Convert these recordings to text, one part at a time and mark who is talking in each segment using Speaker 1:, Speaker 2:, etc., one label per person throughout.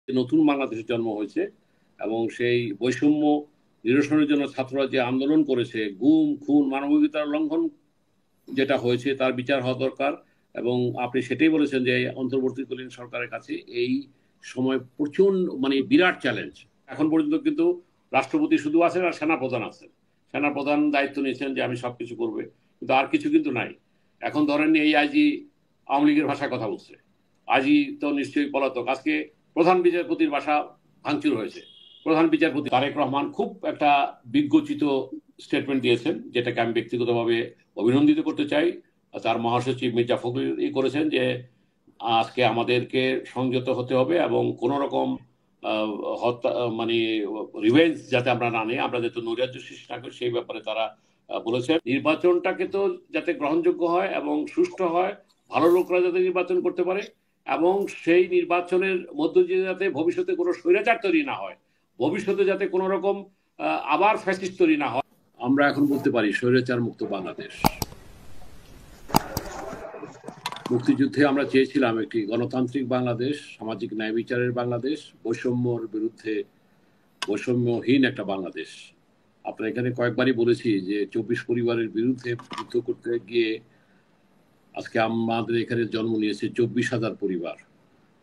Speaker 1: নতুন বাংলাদেশের জন্ম হয়েছে এবং সেই বৈষম্য নিরসনের জন্য ছাত্ররা যে আন্দোলন করেছে, গুম খুন মানবাধিকার লঙ্ঘন যেটা হয়েছে তার বিচার হওয়া দরকার। এবং আপনি সেটাই বলেছেন যে অন্তর্বর্তীকালীন সরকারের কাছে এই সময় প্রচন্ড মানে বিরাট চ্যালেঞ্জ। এখন পর্যন্ত কিন্তু রাষ্ট্রপতি শুধু আছেন আর সেনাপ্রধান আছেন। সেনাপ্রধান দায়িত্ব নিয়েছেন যে আমি সবকিছু করবে, কিন্তু আর কিছু কিন্তু নাই। এখন ধরেন এই আইজি আওয়ামী লীগের ভাষায় কথা বলছে, আইজি তো নিশ্চয়ই পলাতক। আজকে প্রধান বিচারপতির বাসা ভাঙচুর হয়েছে। প্রধান বিচারপতি তারেক রহমান খুব একটা বিজ্ঞচিত স্টেটমেন্ট দিয়েছেন, যেটাকে আমি ব্যক্তিগতভাবে অভিনন্দিত করতে চাই। তার মহাসচিব মির্জা ফখরুল করেছেন যে আজকে আমাদেরকে সংযত হতে হবে এবং কোন রকম হত্যা মানে রিভেঞ্জ যাতে আমরা না নিই, আমরা যাতে নৈরাজ্য সৃষ্টি না করি সেই ব্যাপারে তারা বলেছেন। নির্বাচনটাকে তো যাতে গ্রহণযোগ্য হয় এবং সুষ্ঠু হয়, ভালো লোকরা যাতে নির্বাচন করতে পারে এবং সেই নির্বাচনের মধ্য দিয়ে যাতে ভবিষ্যতে কোনো স্বৈরাচার তৈরি না হয়, ভবিষ্যতে যাতে কোনো রকম আবার ফ্যাসিস্ট তৈরি না হয়। আমরা এখন বলতে পারি স্বৈরাচার মুক্ত বাংলাদেশ। মুক্তিযুদ্ধে আমরা চেয়েছিলাম একটি গণতান্ত্রিক বাংলাদেশ, সামাজিক ন্যায় বিচারের বাংলাদেশ, বৈষম্যর বিরুদ্ধে বৈষম্যহীন একটা বাংলাদেশ। আপনার এখানে কয়েকবারই বলেছি যে 24 পরিবারের বিরুদ্ধে যুদ্ধ করতে গিয়ে আজকে আমাদের এখানে জন্ম নিয়েছে 24,000 পরিবার।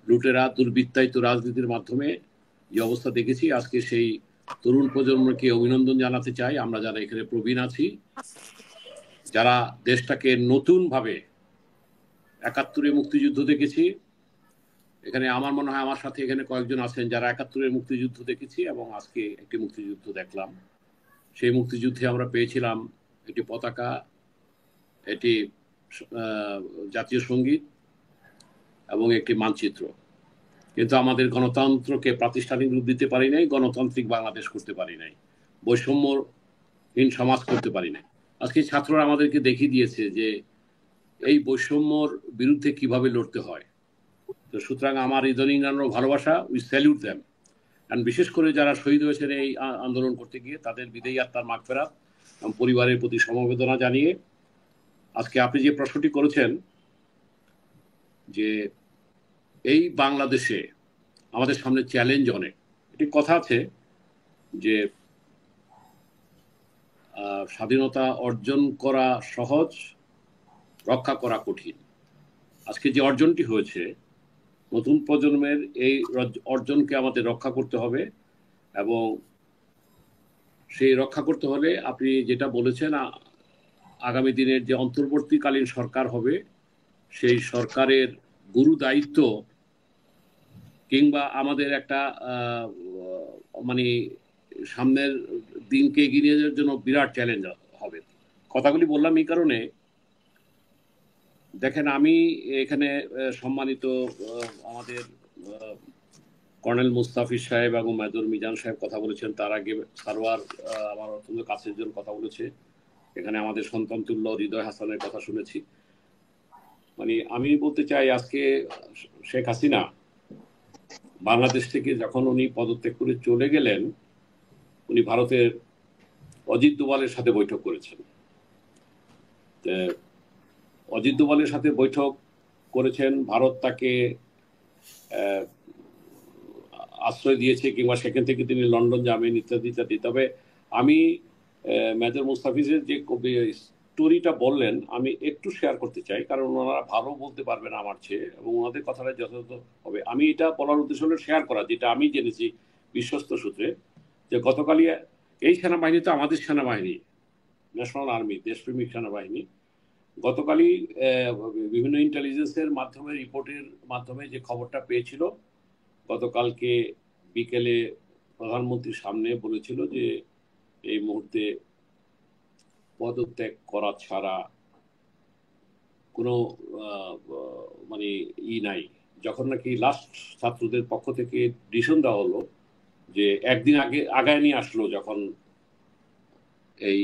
Speaker 1: লুটেরা দুর্বৃত্তায়িত রাজনীতির মাধ্যমে যে অবস্থা দেখেছি, আজকে সেই তরুণ প্রজন্মকে অভিনন্দন জানাতে চাই। আমরা যারা এখানে প্রবীণ আছি, যারা দেশটাকে নতুন ভাবে 71-এ মুক্তিযুদ্ধ দেখেছি, এখানে আমার মনে হয় আমার সাথে এখানে কয়েকজন আছেন যারা 71-এর মুক্তিযুদ্ধ দেখেছি এবং আজকে একটি মুক্তিযুদ্ধ দেখলাম। সেই মুক্তিযুদ্ধে আমরা পেয়েছিলাম একটি পতাকা, এটি জাতীয় সঙ্গীত এবং একটি মানচিত্র, কিন্তু আমাদের গণতন্ত্রকে প্রাতিষ্ঠানিক রূপ দিতে পারি নাই, গণতান্ত্রিক বাংলাদেশ করতে পারি নাই, বৈষম্যহীন সমাজ করতে পারি নাই। আজকে ছাত্ররা আমাদেরকে দেখিয়ে দিয়েছে যে এই বৈষম্যর বিরুদ্ধে কিভাবে লড়তে হয়। তো সুতরাং আমার ইদানিং ভালোবাসা, উই স্যালিউট দেম। কারণ বিশেষ করে যারা শহীদ হয়েছেন এই আন্দোলন করতে গিয়ে, তাদের বিদেয়ী আত্মার মাগফিরাত এবং পরিবারের প্রতি সমবেদনা জানিয়ে আজকে আপনি যে প্রশ্নটি করেছেন যে এই বাংলাদেশে আমাদের সামনে চ্যালেঞ্জ অনেক। একটি কথা আছে যে স্বাধীনতা অর্জন করা সহজ, রক্ষা করা কঠিন। আজকে যে অর্জনটি হয়েছে, নতুন প্রজন্মের এই অর্জনকে আমাদের রক্ষা করতে হবে এবং সেই রক্ষা করতে হলে আপনি যেটা বলেছেন, আগামী দিনের যে অন্তর্বর্তীকালীন সরকার হবে, সেই সরকারের গুরু দায়িত্ব কিংবা আমাদের একটা মানে সামনের দিনকে এগিয়ে নিয়ে যাওয়ার জন্য বিরাট চ্যালেঞ্জ হবে। কথাগুলি বললাম এই কারণে, দেখেন আমি এখানে সম্মানিত আমাদের কর্নেল মুস্তাফিজ সাহেব এবং মেজর মিজান সাহেব কথা বলেছেন, তার আগে সারোয়ার আমার অত্যন্ত কাছের জন্য কথা বলেছে, এখানে আমাদের সন্তান তুল্য হৃদয় হাসানের কথা শুনেছি। মানে আমি বলতে চাই আজকে শেখ হাসিনা বাংলাদেশ থেকে যখন উনি পদত্যাগ করে চলে গেলেন, উনি ভারতের অজিত দোভালের সাথে বৈঠক করেছেন। অজিত দোভালের সাথে বৈঠক করেছেন, ভারত তাকে আশ্রয় দিয়েছে কিংবা সেখান থেকে তিনি লন্ডন যাবেন ইত্যাদি ইত্যাদি। তবে আমি মেজর মুস্তাফিজের যে স্টোরিটা বললেন আমি একটু শেয়ার করতে চাই, কারণ ওনারা ভালো বলতে পারবেন আমার চেয়ে এবং ওনাদের কথাটা যথাযথ হবে। আমি এটা বলার উদ্দেশ্য হলো শেয়ার করা, যেটা আমি জেনেছি বিশ্বস্ত সূত্রে, যে গতকালই এই সেনাবাহিনী তো আমাদের সেনাবাহিনী, ন্যাশনাল আর্মি, দেশপ্রেমিক সেনাবাহিনী, গতকালই বিভিন্ন ইন্টেলিজেন্সের মাধ্যমে রিপোর্টের মাধ্যমে যে খবরটা পেয়েছিল, গতকালকে বিকেলে প্রধানমন্ত্রীর সামনে বলেছিল যে এই মুহূর্তে পদত্যাগ করা ছাড়া কোনো মানে নাই। যখন নাকি লাস্ট ছাত্রদের পক্ষ থেকে ডিসিশন দেওয়া হলো যে একদিন আগে আগায় নিয়ে আসলো, যখন এই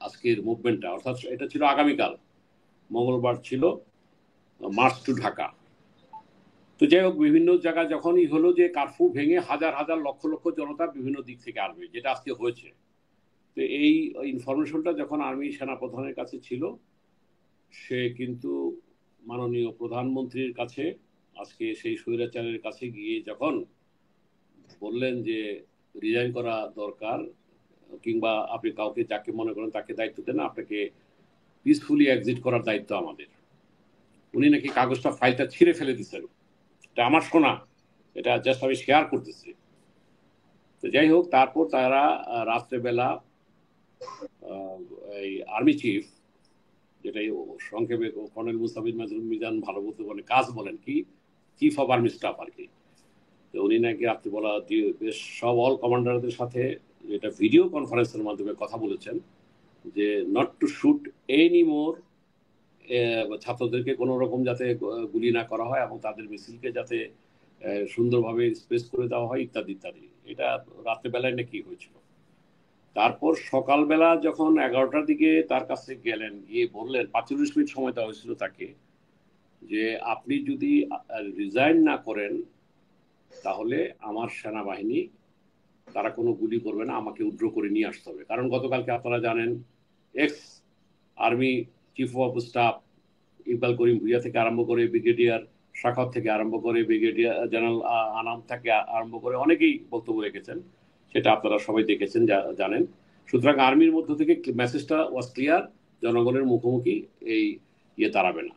Speaker 1: আজকের মুভমেন্টটা, অর্থাৎ এটা ছিল আগামীকাল মঙ্গলবার ছিল মার্চ টু ঢাকা। তো যাই হোক, বিভিন্ন জায়গায় যখনই হলো যে কারফিউ ভেঙে হাজার হাজার লক্ষ লক্ষ জনতা বিভিন্ন দিক থেকে আসবে, যেটা আজকে হয়েছে। তো এই ইনফরমেশনটা যখন আর্মি সেনাপ্রধানের কাছে ছিল, সে কিন্তু মাননীয় প্রধানমন্ত্রীর কাছে আজকে সেই স্বৈরাচারের কাছে গিয়ে যখন বললেন যে রিজাইন করা দরকার, কিংবা আপনি কাউকে যাকে মনে করেন তাকে দায়িত্ব দেন, আপনাকে পিসফুলি এক্সিট করার দায়িত্ব আমাদের। উনি নাকি কাগজটা ফাইলটা ছিঁড়ে ফেলে দিচ্ছেন। এটা আমার শোনা, এটা জাস্ট আমি শেয়ার করতেছি। তো যাই হোক, তারপর তারা রাত্রেবেলা এই আর্মি চিফ, যেটাই সংক্ষেপে কর্নেল মুস্তাফিজ মিজান ভালো বলতে বলে, কাজ বলেন কি, চিফ অফ আর্মি স্টাফ আর কি। তো উনি নাকি রাত্রিবেলা বেশ সব অল কমান্ডারদের সাথে যেটা ভিডিও কনফারেন্সের মাধ্যমে কথা বলেছেন যে not to shoot any more, ছাত্রদেরকে কোনো রকম যাতে গুলি না করা হয় এবং তাদের মিছিলকে যাতে সুন্দরভাবে স্পেস করে দেওয়া হয় ইত্যাদি ইত্যাদি। এটা রাত্রেবেলায় নাকি হয়েছিল। তারপর সকালবেলা যখন 11টার দিকে তার কাছে গেলেন, গিয়ে বললেন, 45 মিনিট সময় দেওয়া হয়েছিল তাকে, যে আপনি যদি রিজাইন না করেন তাহলে আমার সেনাবাহিনী তারা কোনো গুলি করবে না, আমাকে উইথড্র করে নিয়ে আসতে হবে। কারণ গতকালকে আপনারা জানেন ex army chief of staff Iqbal Karim Bhuiyan থেকে আরম্ভ করে ব্রিগেডিয়ার শাখাত থেকে আরম্ভ করে ব্রিগেডিয়ার জেনারেল আনাম থেকে আরম্ভ করে অনেকেই বক্তব্য রেখেছেন, সেটা আপনারা সবাই দেখেছেন, জানেন। সুতরাং আর্মির মধ্য থেকে মেসেজটা ওয়াজ ক্লিয়ার, জনগণের মুখোমুখি এই দাঁড়াবে না।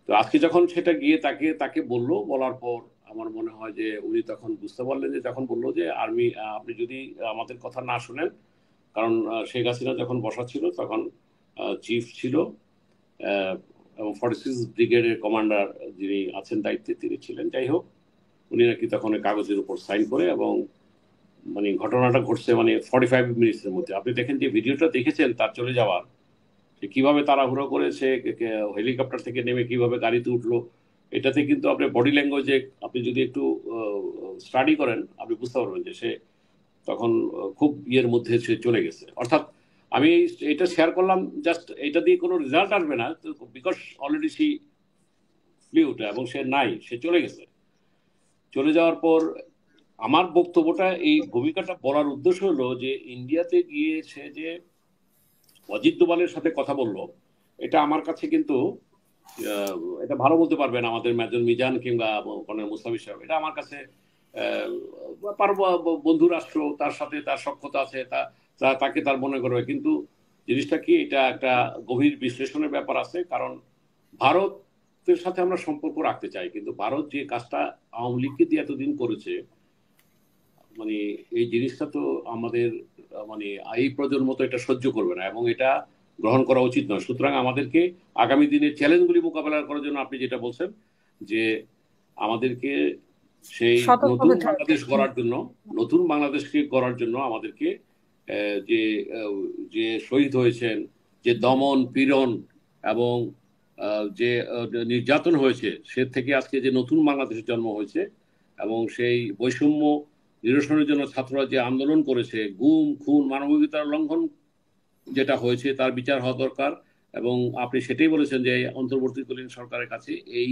Speaker 1: তো আজকে যখন সেটা গিয়ে তাকে বললো, বলার পর আমার মনে হয় যে উনি তখন বুঝতে পারলেন, যে যখন বললো যে আর্মি আপনি যদি আমাদের কথা না শুনেন, কারণ শেখ হাসিনা যখন বসা ছিল তখন চিফ ছিল এবং 46 ব্রিগেডের কমান্ডার যিনি আছেন দায়িত্বে তিনি ছিলেন। যাই হোক, উনি নাকি তখন কাগজের উপর সাইন করে, এবং মানে ঘটনাটা ঘটছে মানে 45 মিনিটসের মধ্যে। আপনি দেখেন যে ভিডিওটা দেখেছেন তার চলে যাওয়ার, কিভাবে তাড়াহুড়ো করে সে হেলিকপ্টার থেকে নেমে কিভাবে গাড়িতে উঠলো, এটাতে কিন্তু আপনার বডি ল্যাঙ্গুয়েজে আপনি যদি একটু স্টাডি করেন আপনি বুঝতে পারবেন যে সে তখন খুব ইয়ের মধ্যে সে চলে গেছে। অর্থাৎ আমি এটা শেয়ার করলাম, জাস্ট এটা দিয়ে কোনো রেজাল্ট আসবে না, বিকজ অলরেডি সে ফ্লিউড এবং সে নাই, সে চলে গেছে। চলে যাওয়ার পর আমার বক্তব্যটা, এই ভূমিকাটা বলার উদ্দেশ্য হলো যে ইন্ডিয়াতে গিয়ে সে যে অজিত দোভালের সাথে কথা বললো, এটা আমার কাছে কিন্তু এটা ভালো বলতে পারবেন আমাদের মেজর মিজান কিংবা কর্নেল মুস্তাফিজ সাহেব, এটা আমার কাছে বন্ধু রাষ্ট্র, তার সাথে তার সখ্যতা আছে, তাকে তার মনে করবে। কিন্তু জিনিসটা কি, এটা একটা গভীর বিশ্লেষণের ব্যাপার আছে। কারণ ভারতের সাথে আমরা সম্পর্ক রাখতে চাই, কিন্তু ভারত যে কাজটা আওয়ামী লীগকে দিয়ে এতদিন করেছে, মানে এই জিনিসটা তো আমাদের মানে এই প্রজন্ম তো এটা সহ্য করবে না, এবং এটা গ্রহণ করা উচিত নয়। সুতরাং আমাদেরকে আগামী দিনের চ্যালেঞ্জগুলি মোকাবেলা করার জন্য আপনি যেটা বলছেন যে আমাদেরকে সেই নতুন বাংলাদেশ গড়ার জন্য, নতুন বাংলাদেশকে গড়ার জন্য আমাদেরকে যে যে শহীদ হয়েছেন, যে দমন পীড়ন এবং যে নির্যাতন হয়েছে, সে থেকে আজকে যে নতুন বাংলাদেশের জন্ম হয়েছে, এবং সেই বৈষম্য নিরসনের জন্য ছাত্ররা যে আন্দোলন করেছে, গুম খুন মানবাধিকার লঙ্ঘন যেটা হয়েছে তার বিচার হওয়া দরকার। এবং আপনি সেটাই বলেছেন যে অন্তর্বর্তীকালীন সরকারের কাছে এই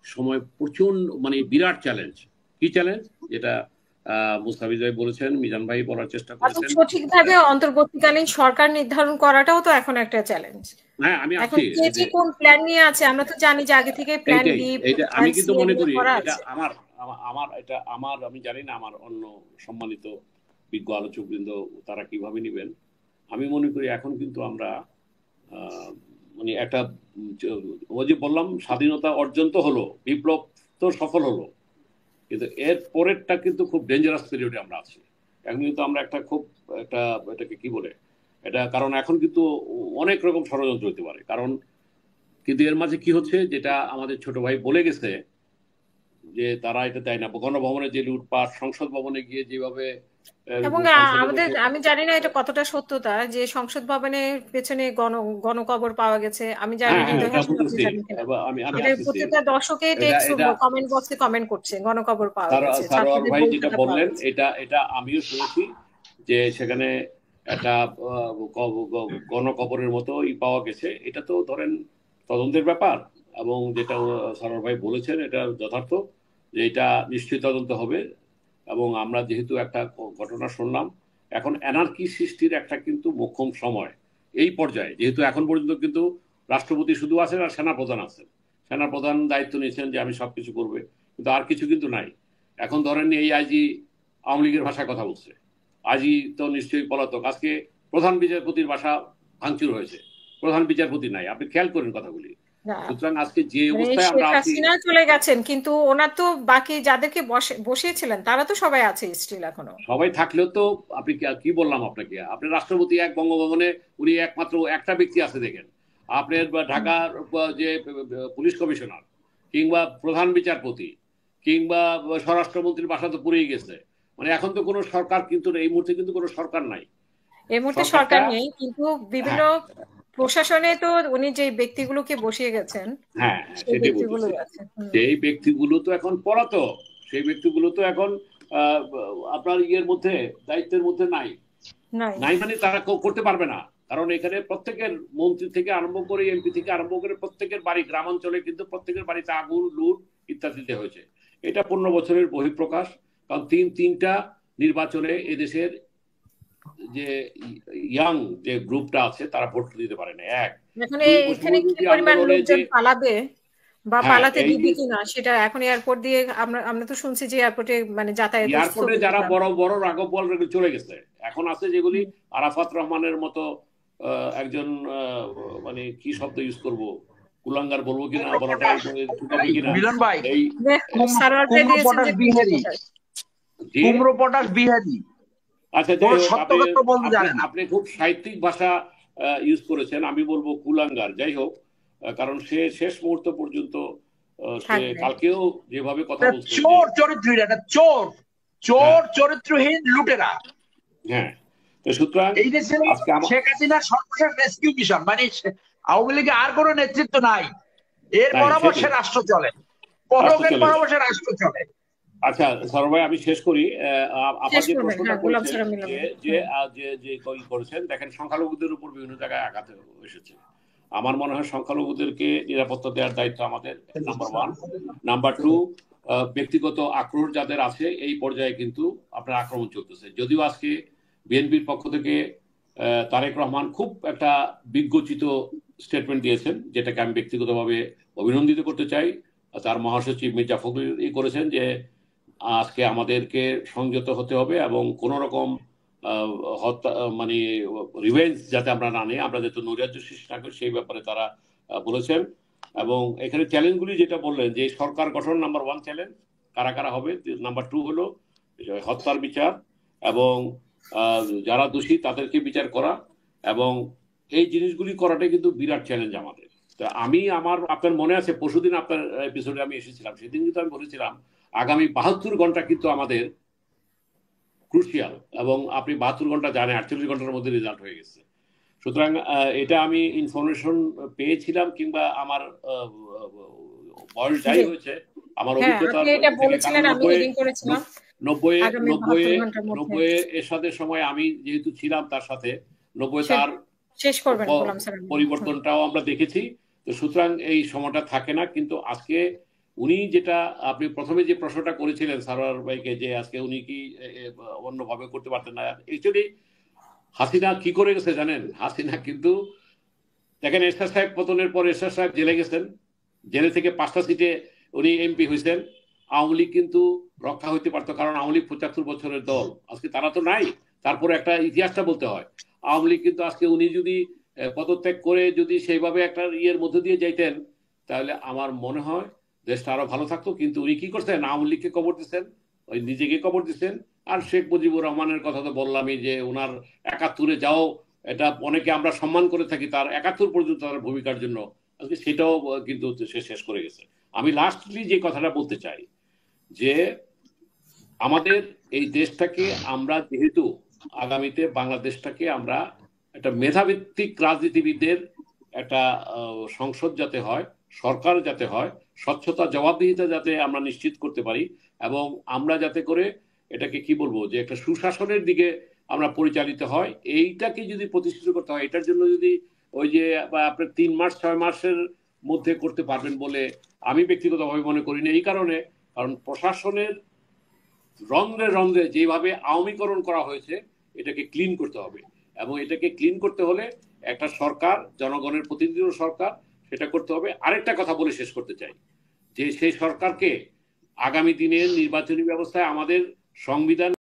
Speaker 1: সময় প্রচন্ড মানে বিরাট চ্যালেঞ্জ। কি চ্যালেঞ্জ? যেটা মুস্তাফিজ ভাই বলেছেন, মিজান ভাই বলার চেষ্টা করেছেন,
Speaker 2: সঠিকভাবে অন্তর্বর্তীকালীন সরকার নির্ধারণ করাটাও তো এখন একটা চ্যালেঞ্জ।
Speaker 1: হ্যাঁ, আমি আসছি,
Speaker 2: কোন প্ল্যান নিয়ে আছে আমরা তো জানি যে আগে থেকে প্ল্যান বি,
Speaker 1: আমি কিন্তু মনে করি এটা আমার আমি জানি না আমার অন্য সম্মানিত বিজ্ঞ আলোচকবৃন্দ তারা কিভাবে নেবেন। আমি মনে করি এখন কিন্তু আমরা মানে একটা, ওই যে বললাম স্বাধীনতা অর্জন তো হলো, বিপ্লব তো সফল হলো, কিন্তু এর পরেরটা কিন্তু খুব ডেঞ্জারাস পিরিয়ডে আমরা আছি। এখন কিন্তু আমরা একটা খুব একটা, এটাকে কি বলে এটা, কারণ এখন কিন্তু অনেক রকম ষড়যন্ত্র হতে পারে। কারণ কিন্তু এর মাঝে কি হচ্ছে, যেটা আমাদের ছোট ভাই বলে গেছে, যে তারা এটা দেয় না, গণভবনে যে লুটপাট, সংসদ ভবনে গিয়ে যেভাবে,
Speaker 2: এবং আমি জানি না এটা কতটা সত্যতা যে সংসদ ভবনের পেছনে গণকবর পাওয়া গেছে। আমি জানি না প্রত্যেকটা দর্শকে কমেন্ট বক্সে কমেন্ট করছে গণকবর পাওয়া গেছে।
Speaker 1: সারোয়ার ভাই যেটা বললেন এটা আমিও শুনেছি, যে সেখানে একটা গণকবরের মতো পাওয়া গেছে। এটা তো ধরেন তদন্তের ব্যাপার, এবং যেটা সারোয়ার ভাই বলেছেন এটা যথার্থ, যে এটা নিশ্চয়ই তদন্ত হবে। এবং আমরা যেহেতু একটা ঘটনা শুনলাম, এখন এনার্কি সৃষ্টির একটা কিন্তু মোক্ষম সময় এই পর্যায়ে, যেহেতু এখন পর্যন্ত কিন্তু রাষ্ট্রপতি শুধু আছেন আর সেনাপ্রধান আছেন, সেনাপ্রধান দায়িত্ব নিয়েছেন যে আমি সবকিছু করবে, কিন্তু আর কিছু কিন্তু নাই। এখন ধরেন এই আইজি আওয়ামী লীগের ভাষায় কথা বলছে। আজই তো নিশ্চয়ই পলাতক। আজকে প্রধান বিচারপতির বাসা ভাঙচুর হয়েছে, প্রধান বিচারপতি নাই। আপনি খেয়াল করেন কথাগুলি। সুতরাং আজকে যে
Speaker 2: মানে
Speaker 1: অবস্থায়
Speaker 2: শেখ
Speaker 1: আমরা আছি,
Speaker 2: হাসিনা চলে গেছেন, কিন্তু ওনার তো বাকি যাদেরকে বসিয়েছিলেন তারা তো সবাই আছে স্টিল এখনো।
Speaker 1: সবাই থাকলেও তো আপনি কি বললাম আপনাকে, আপনি রাষ্ট্রপতি এক, বঙ্গভবনে উনি একমাত্র একটা ব্যক্তি আছে দেখেন। আপনার ঢাকার যে পুলিশ কমিশনার কিংবা প্রধান বিচারপতি কিংবা স্বরাষ্ট্রমন্ত্রীর বাসা তো পুড়েই গেছে। মানে এখন তো কোনো সরকার কিন্তু এই মুহূর্তে কিন্তু কোনো সরকার নাই।
Speaker 2: এই মুহূর্তে
Speaker 1: সরকারটা,
Speaker 2: সরকার নেই, কিন্তু বিভিন্ন
Speaker 1: হ্যাঁ
Speaker 2: প্রশাসনে তো উনি যে ব্যক্তিগুলোকে বসিয়ে গেছেন
Speaker 1: হ্যাঁ
Speaker 2: সেই
Speaker 1: সেটাই বলতেছি।
Speaker 2: ব্যক্তিগুলোই আছে।
Speaker 1: সেই ব্যক্তিগুলো তো এখন পলাতক, সেই ব্যক্তিগুলো তো এখন আহ, আপনার ইয়ের মধ্যে, দায়িত্বের মধ্যে নাই।
Speaker 2: নাই।
Speaker 1: নাই মানে তারা করতে পারবে না। কারণ এখানে প্রত্যেকের, মন্ত্রী থেকে আরম্ভ করে এমপি থেকে আরম্ভ করে প্রত্যেকের বাড়ি, গ্রামাঞ্চলে কিন্তু প্রত্যেকের বাড়িতে আগুন, লুট ইত্যাদিতে হয়েছে। এটা 15 বছরের বহিঃপ্রকাশ। কারণ তিনটা নির্বাচনে এদেশের যে ইয়াং যে গ্রুপটা আছে তারা ভোট দিতে পারে না। এক,
Speaker 2: এখন
Speaker 1: দুই,
Speaker 2: এখানে কি
Speaker 1: বৈষম্যবিরোধী
Speaker 2: পরিমাণ
Speaker 1: আন্দোলনে যে,
Speaker 2: লোকজন পালাবে বা
Speaker 1: হ্যাঁ
Speaker 2: পালাতে
Speaker 1: এই
Speaker 2: দিবে
Speaker 1: যে
Speaker 2: কিনা, সেটা এখন এয়ারপোর্ট দিয়ে আমরা আমরা তো শুনছি যে এয়ারপোর্টে মানে যাতায়াতের
Speaker 1: এয়ারপোর্টে
Speaker 2: স্থগিত
Speaker 1: যারা
Speaker 2: করা।
Speaker 1: বড় বড় রাঘব বল চলে গেছে, এখন আছে যেগুলি আরাফাত রহমানের মতো একজন, মানে কি শব্দ ইউজ করব, কুলাঙ্গার বলবো কিনা, বলাটা ঠিক হবে কিনা,
Speaker 3: মিলন ভাই,
Speaker 1: এই
Speaker 2: সারোয়ার ভাই
Speaker 3: কুমড়ো
Speaker 2: দিয়েছেন
Speaker 3: পটাশ
Speaker 2: যে
Speaker 3: বিহারি,
Speaker 1: যে,
Speaker 3: কুমড়ো পটাশ বিহারি
Speaker 1: আচ্ছা
Speaker 3: ও
Speaker 1: যাই হোক,
Speaker 3: সত্য
Speaker 1: আপনি
Speaker 3: কথা বলতে
Speaker 1: আপনি
Speaker 3: জানে না।
Speaker 1: আপনি খুব সাহিত্যিক ভাষা ইউজ করেছেন, আমি বলবো কুলাঙ্গার। যাই হোক, কারণ সে শেষ মুহূর্ত পর্যন্ত সে
Speaker 2: থাকবে।
Speaker 1: কালকেও যেভাবে কথা
Speaker 3: এটা
Speaker 1: বলছে যে,
Speaker 3: চোর চরিত্রহীন, এটা চোর চোর
Speaker 1: হ্যাঁ
Speaker 3: চরিত্রহীন লুটেরা।
Speaker 1: হ্যাঁ, তো সুতরাং
Speaker 3: এই দেশে
Speaker 1: আজকে আমার,
Speaker 3: শেখ হাসিনার সর্বশেষ রেস্কিউ মিশন, মানে আওয়ামী লীগে আর কোনো নেতৃত্ব নাই, এর
Speaker 1: নাই
Speaker 3: বরাবর সে
Speaker 1: সেটাই,
Speaker 3: রাষ্ট্র চলে,
Speaker 1: রাষ্ট্র
Speaker 3: পলকের
Speaker 1: চলে
Speaker 3: বরাবর
Speaker 1: গেছে।
Speaker 3: সে রাষ্ট্র চলে।
Speaker 1: আচ্ছা সরোজ ভাই, আমি শেষ করি। আপা
Speaker 2: শেষ
Speaker 1: যে
Speaker 2: করবেন,
Speaker 1: প্রশ্নটা
Speaker 2: হ্যাঁ, গোলাম
Speaker 1: করেছেন
Speaker 2: সারা মিলন।
Speaker 1: যে যে যে যে করেছেন, দেখেন সংখ্যালঘুদের উপর বিভিন্ন জায়গায় আঘাত এসেছে। আমার মনে হয় সংখ্যালঘুদেরকে নিরাপত্তা দেওয়ার দায়িত্ব আমাদের, নাম্বার ওয়ান। নাম্বার টু, ব্যক্তিগত আক্রোশ যাদের আছে এই পর্যায়ে কিন্তু আপনার আক্রমণ চলতেছে। যদিও আজকে বিএনপির পক্ষ থেকে তারেক রহমান খুব একটা বিজ্ঞচিত স্টেটমেন্ট দিয়েছেন, যেটাকে আমি ব্যক্তিগতভাবে অভিনন্দিত করতে চাই। তার মহাসচিব মির্জা ফখরুল করেছেন যে আজকে আমাদেরকে সংযত হতে হবে এবং কোন রকম হত্যা, মানে রিভেঞ্জ যাতে আমরা না নিই, আমরা যাতে নৈরাজ্য সৃষ্টি না করি, সেই ব্যাপারে তারা বলেছেন। এবং এখানে চ্যালেঞ্জগুলি যেটা বললেন যে সরকার গঠন নাম্বার ওয়ান চ্যালেঞ্জ, কারা কারা হবে। নাম্বার টু হলো হত্যার বিচার এবং যারা দোষী তাদেরকে বিচার করা, এবং এই জিনিসগুলি করাটাই কিন্তু বিরাট চ্যালেঞ্জ আমাদের। তো আমি আপনার মনে আছে পরশুদিন আপনার এপিসোডে আমি এসেছিলাম, সেদিন কিন্তু আমি বলেছিলাম আগামী 72 ঘন্টা কিন্তু আমাদের ক্রুশিয়াল, এবং আপনি 72 ঘন্টা জানেন 48 ঘন্টার মধ্যে রেজাল্ট হয়ে গেছে। সুতরাং এটা আমি ইনফরমেশন পেয়েছিলাম, কিংবা আমার বয়স যাই হয়েছে, আমার অভিজ্ঞতার থেকে, কারণ 90 এরশাদের সময় আমি যেহেতু ছিলাম তার সাথে, 90 তার
Speaker 2: শেষ করবেন গোলাম সারা
Speaker 1: পরিবর্তনটাও আমরা দেখেছি। তো সুতরাং এই সময়টা থাকে না। কিন্তু আজকে উনি যেটা, আপনি প্রথমে যে প্রশ্নটা করেছিলেন সারোয়ার ভাইকে, যে আজকে উনি কি অন্যভাবে করতে পারতেন না, অ্যাকচুয়ালি হাসিনা কি করে গেছে জানেন? হাসিনা কিন্তু দেখেন, এরশাদ সাহেব পতনের পর এরশাদ সাহেব জেলে গেছেন, জেলে থেকে 5টা সিটে উনি এমপি হয়েছেন। আওয়ামী লীগ কিন্তু রক্ষা হইতে পারতো, কারণ আওয়ামী লীগ 75 বছরের দল, আজকে তারা তো নাই। তারপরে একটা ইতিহাসটা বলতে হয়, আওয়ামী লীগ কিন্তু আজকে উনি যদি পদত্যাগ করে যদি সেইভাবে একটা ইয়ের মধ্যে দিয়ে যাইতেন, তাহলে আমার মনে হয় দেশটা আরো ভালো থাকতো। কিন্তু উনি কি করছেন? আওয়ামী লীগকে কবর দিচ্ছেন, ওই নিজেকে কবর দিচ্ছেন। আর শেখ মুজিবুর রহমানের কথা তো বললামই, যে ওনার 71-এ যাও, এটা অনেকে আমরা সম্মান করে থাকি, তার 71 পর্যন্ত তার ভূমিকার জন্য, আজকে সেটাও কিন্তু সে শেষ করে গেছে। আমি লাস্টলি যে কথাটা বলতে চাই, যে আমাদের এই দেশটাকে আমরা যেহেতু আগামীতে বাংলাদেশটাকে আমরা একটা মেধাভিত্তিক রাজনীতিবিদদের একটা সংসদ যাতে হয়, সরকার যাতে হয়, স্বচ্ছতা জবাবদিহিতা যাতে আমরা নিশ্চিত করতে পারি, এবং আমরা যাতে করে এটাকে কি বলবো, যে একটা সুশাসনের দিকে আমরা পরিচালিত হয়, এইটাকে যদি প্রতিষ্ঠিত করতে হয়, এটার জন্য যদি ওই যে আপনার 3 মাস 6 মাসের মধ্যে করতে পারবেন বলে আমি ব্যক্তিগতভাবে মনে করি না। এই কারণে, কারণ প্রশাসনের রন্ধ্রে রন্ধ্রে যেভাবে আওয়ামীকরণ করা হয়েছে, এটাকে ক্লিন করতে হবে। এবং এটাকে ক্লিন করতে হলে একটা সরকার, জনগণের প্রতিনিধি সরকার, সেটা করতে হবে। আরেকটা কথা বলে শেষ করতে চাই, যে সেই সরকারকে আগামী দিনের নির্বাচনী ব্যবস্থায় আমাদের সংবিধান